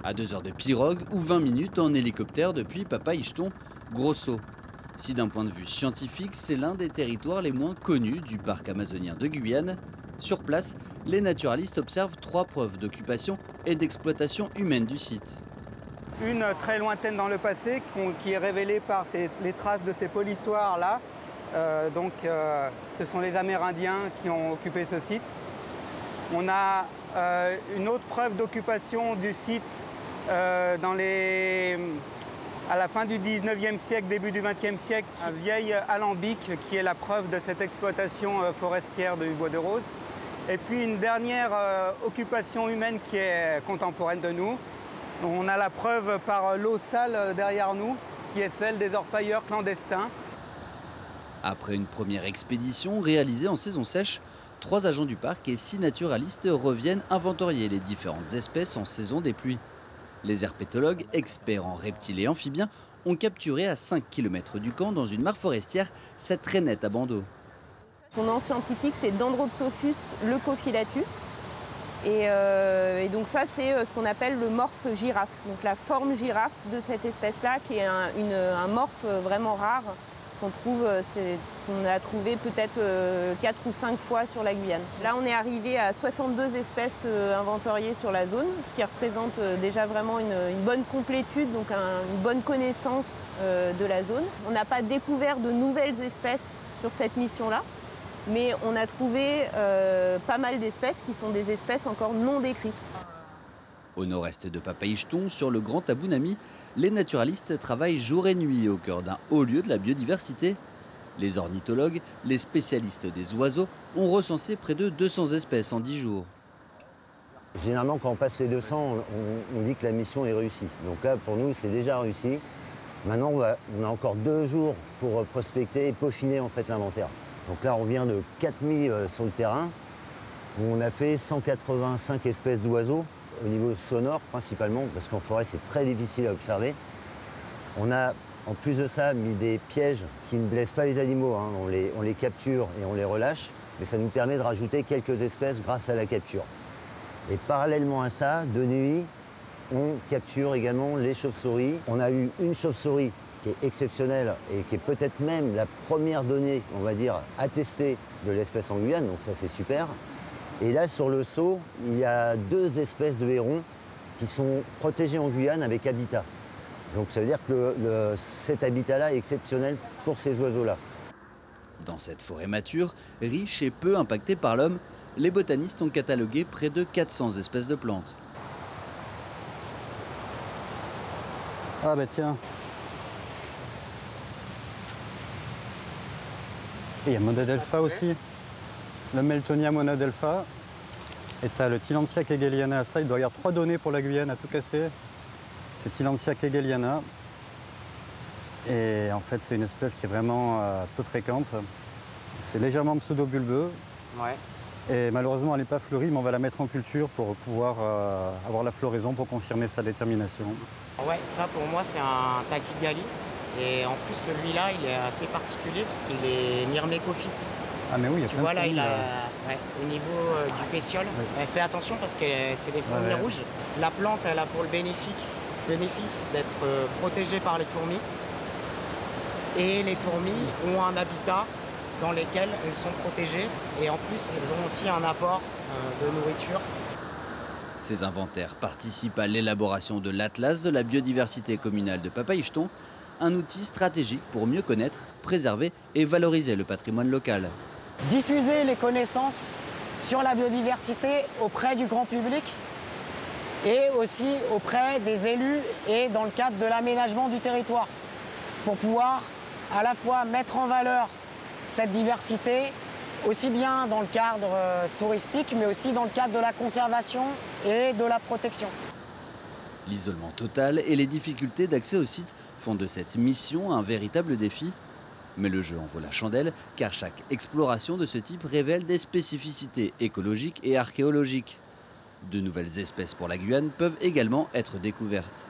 À 2 heures de pirogue ou 20 minutes en hélicoptère depuis Papay-Ichthon, Grosso. Si d'un point de vue scientifique, c'est l'un des territoires les moins connus du parc amazonien de Guyane, sur place, les naturalistes observent 3 preuves d'occupation et d'exploitation humaine du site. Une très lointaine dans le passé qui est révélée par les traces de ces politoires-là. Ce sont les Amérindiens qui ont occupé ce site. On a une autre preuve d'occupation du site à la fin du 19e siècle, début du 20e siècle, un vieil alambic qui est la preuve de cette exploitation forestière du bois de rose. Et puis une dernière occupation humaine qui est contemporaine de nous. On a la preuve par l'eau sale derrière nous, qui est celle des orpailleurs clandestins. Après une première expédition réalisée en saison sèche, 3 agents du parc et 6 naturalistes reviennent inventorier les différentes espèces en saison des pluies. Les herpétologues, experts en reptiles et amphibiens, ont capturé à 5 km du camp, dans une mare forestière, cette rainette à bandeau. Son nom scientifique, c'est Dendrosophus leucophylatus. Et donc ça, c'est ce qu'on appelle le morphe girafe. Donc la forme girafe de cette espèce-là, qui est un morphe vraiment rare, qu'on a trouvé peut-être 4 ou 5 fois sur la Guyane. Là, on est arrivé à 62 espèces inventoriées sur la zone, ce qui représente déjà vraiment une bonne complétude, donc une bonne connaissance de la zone. On n'a pas découvert de nouvelles espèces sur cette mission-là, mais on a trouvé pas mal d'espèces qui sont des espèces encore non décrites. Au nord-est de Papay-Ichthon, sur le Grand Abounami, les naturalistes travaillent jour et nuit au cœur d'un haut lieu de la biodiversité. Les ornithologues, les spécialistes des oiseaux, ont recensé près de 200 espèces en 10 jours. Généralement, quand on passe les 200, on dit que la mission est réussie. Donc là, pour nous, c'est déjà réussi. Maintenant, on a encore 2 jours pour prospecter et peaufiner en fait l'inventaire. Donc là, on vient de 4000 sur le terrain, où on a fait 185 espèces d'oiseaux, au niveau sonore principalement, parce qu'en forêt, c'est très difficile à observer. On a, en plus de ça, mis des pièges qui ne blessent pas les animaux. Hein. On les capture et on les relâche, mais ça nous permet de rajouter quelques espèces grâce à la capture. Et parallèlement à ça, de nuit, on capture également les chauves-souris. On a eu une chauve-souris qui est exceptionnelle et qui est peut-être même la première donnée, on va dire, attestée de l'espèce en Guyane, donc ça c'est super. Et là, sur le Sceau, il y a 2 espèces de hérons qui sont protégées en Guyane avec habitat. Donc ça veut dire que cet habitat-là est exceptionnel pour ces oiseaux-là. Dans cette forêt mature, riche et peu impactée par l'homme, les botanistes ont catalogué près de 400 espèces de plantes. Ah bah tiens. Et il y a Monadelpha aussi. Le Meltonia monadelpha. Et tu as le Tillandsia kegeliana. Ça, il doit y avoir 3 données pour la Guyane à tout casser. C'est Tillandsia kegeliana. Et en fait, c'est une espèce qui est vraiment peu fréquente. C'est légèrement pseudo-bulbeux. Ouais. Et malheureusement, elle n'est pas fleurie, mais on va la mettre en culture pour pouvoir avoir la floraison pour confirmer sa détermination. Ouais, ça pour moi, c'est un tachygali. Et en plus, celui-là, il est assez particulier parce qu'il est myrmécophyte. Ah mais oui, il y a tu plein vois de là, fourmis, au niveau du pétiole, oui. Fais attention parce que c'est des fourmis rouges. La plante, elle a pour le bénéfice d'être protégée par les fourmis. Et les fourmis ont un habitat dans lequel elles sont protégées. Et en plus, elles ont aussi un apport de nourriture. Ces inventaires participent à l'élaboration de l'Atlas de la biodiversité communale de Papay-Ichthon, un outil stratégique pour mieux connaître, préserver et valoriser le patrimoine local. Diffuser les connaissances sur la biodiversité auprès du grand public et aussi auprès des élus et dans le cadre de l'aménagement du territoire pour pouvoir à la fois mettre en valeur cette diversité aussi bien dans le cadre touristique mais aussi dans le cadre de la conservation et de la protection. L'isolement total et les difficultés d'accès au site font de cette mission un véritable défi. Mais le jeu en vaut la chandelle, car chaque exploration de ce type révèle des spécificités écologiques et archéologiques. De nouvelles espèces pour la Guyane peuvent également être découvertes.